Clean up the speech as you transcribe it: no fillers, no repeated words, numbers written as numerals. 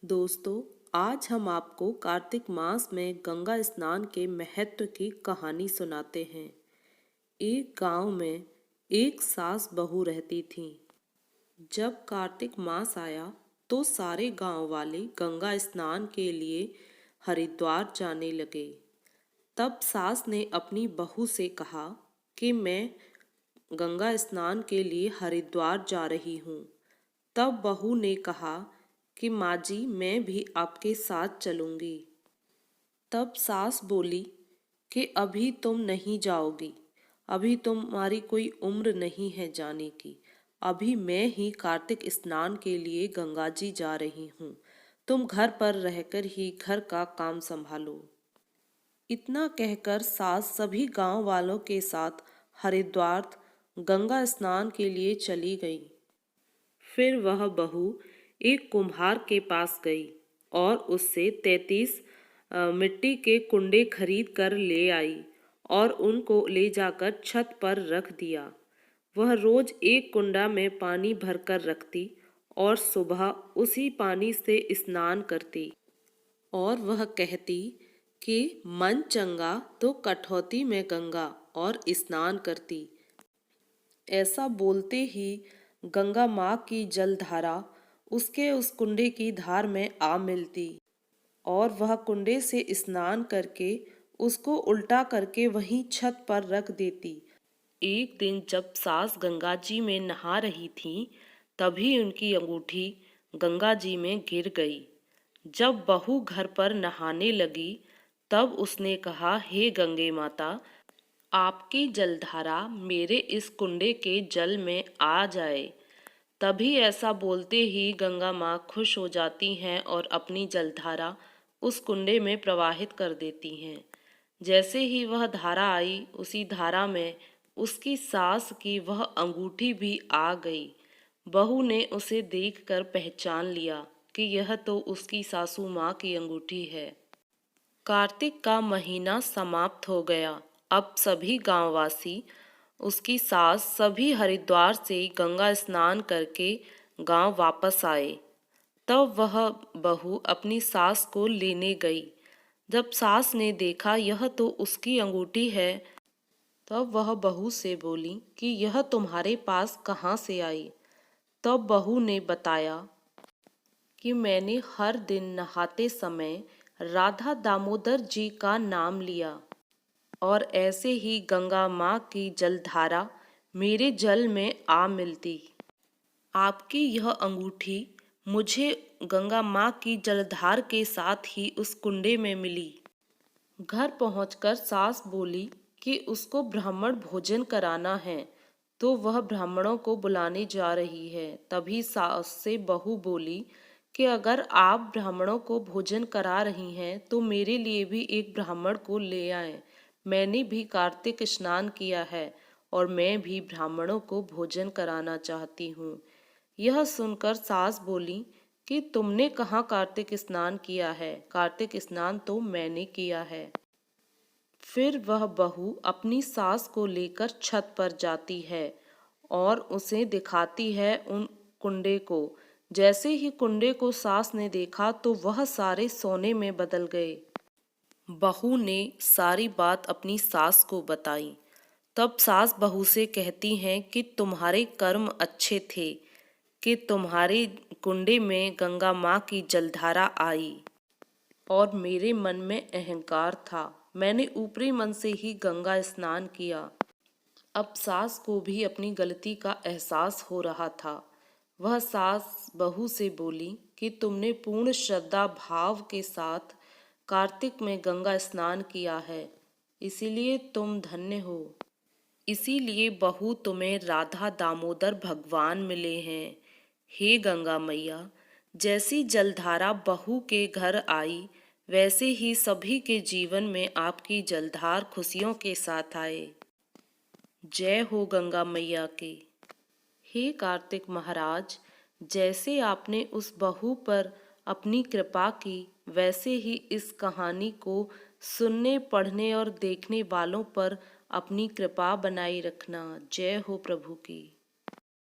दोस्तों, आज हम आपको कार्तिक मास में गंगा स्नान के महत्व की कहानी सुनाते हैं। एक गांव में एक सास बहू रहती थीं। जब कार्तिक मास आया तो सारे गांव वाले गंगा स्नान के लिए हरिद्वार जाने लगे। तब सास ने अपनी बहू से कहा कि मैं गंगा स्नान के लिए हरिद्वार जा रही हूँ। तब बहू ने कहा कि माँ जी, मैं भी आपके साथ चलूँगी। तब सास बोली कि अभी तुम नहीं जाओगी, अभी तुम्हारी कोई उम्र नहीं है जाने की। अभी मैं ही कार्तिक स्नान के लिए गंगा जी जा रही हूँ। तुम घर पर रहकर ही घर का काम संभालो। इतना कहकर सास सभी गांव वालों के साथ हरिद्वार गंगा स्नान के लिए चली गई। फिर वह बहू एक कुम्हार के पास गई और उससे 33 मिट्टी के कुंडे खरीद कर ले आई और उनको ले जाकर छत पर रख दिया। वह रोज एक कुंडा में पानी भरकर रखती और सुबह उसी पानी से स्नान करती। और वह कहती कि मन चंगा तो कठौती में गंगा, और स्नान करती। ऐसा बोलते ही गंगा माँ की जलधारा उसके उस कुंडे की धार में आ मिलती और वह कुंडे से स्नान करके उसको उल्टा करके वहीं छत पर रख देती। एक दिन जब सास गंगा जी में नहा रही थीं, तभी उनकी अंगूठी गंगा जी में गिर गई। जब बहू घर पर नहाने लगी तब उसने कहा, हे गंगे माता, आपकी जलधारा मेरे इस कुंडे के जल में आ जाए। तभी ऐसा बोलते ही गंगा माँ खुश हो जाती हैं और अपनी जलधारा उस कुंडे में प्रवाहित कर देती हैं। जैसे ही वह धारा आई, उसी धारा में उसकी सास की वह अंगूठी भी आ गई। बहू ने उसे देखकर पहचान लिया कि यह तो उसकी सासू माँ की अंगूठी है। कार्तिक का महीना समाप्त हो गया। अब सभी गांववासी, उसकी सास, सभी हरिद्वार से गंगा स्नान करके गांव वापस आए। तब वह बहू अपनी सास को लेने गई। जब सास ने देखा यह तो उसकी अंगूठी है, तब वह बहू से बोली कि यह तुम्हारे पास कहाँ से आई। तब बहू ने बताया कि मैंने हर दिन नहाते समय राधा दामोदर जी का नाम लिया और ऐसे ही गंगा माँ की जलधारा मेरे जल में आ मिलती। आपकी यह अंगूठी मुझे गंगा माँ की जलधार के साथ ही उस कुंडे में मिली। घर पहुंचकर सास बोली कि उसको ब्राह्मण भोजन कराना है, तो वह ब्राह्मणों को बुलाने जा रही है। तभी सास से बहू बोली कि अगर आप ब्राह्मणों को भोजन करा रही हैं तो मेरे लिए भी एक ब्राह्मण को ले आएं। मैंने भी कार्तिक स्नान किया है और मैं भी ब्राह्मणों को भोजन कराना चाहती हूँ। यह सुनकर सास बोली कि तुमने कहाँ कार्तिक स्नान किया है, कार्तिक स्नान तो मैंने किया है। फिर वह बहू अपनी सास को लेकर छत पर जाती है और उसे दिखाती है उन कुंडे को। जैसे ही कुंडे को सास ने देखा तो वह सारे सोने में बदल गए। बहू ने सारी बात अपनी सास को बताई। तब सास बहू से कहती हैं कि तुम्हारे कर्म अच्छे थे कि तुम्हारे कुंडे में गंगा माँ की जलधारा आई और मेरे मन में अहंकार था, मैंने ऊपरी मन से ही गंगा स्नान किया। अब सास को भी अपनी गलती का एहसास हो रहा था। वह सास बहू से बोली कि तुमने पूर्ण श्रद्धा भाव के साथ कार्तिक में गंगा स्नान किया है, इसीलिए तुम धन्य हो। इसीलिए बहू तुम्हें राधा दामोदर भगवान मिले हैं। हे गंगा मैया, जैसी जलधारा बहू के घर आई, वैसे ही सभी के जीवन में आपकी जलधार खुशियों के साथ आए। जय हो गंगा मैया की। हे कार्तिक महाराज, जैसे आपने उस बहू पर अपनी कृपा की, वैसे ही इस कहानी को सुनने, पढ़ने और देखने वालों पर अपनी कृपा बनाई रखना। जय हो प्रभु की।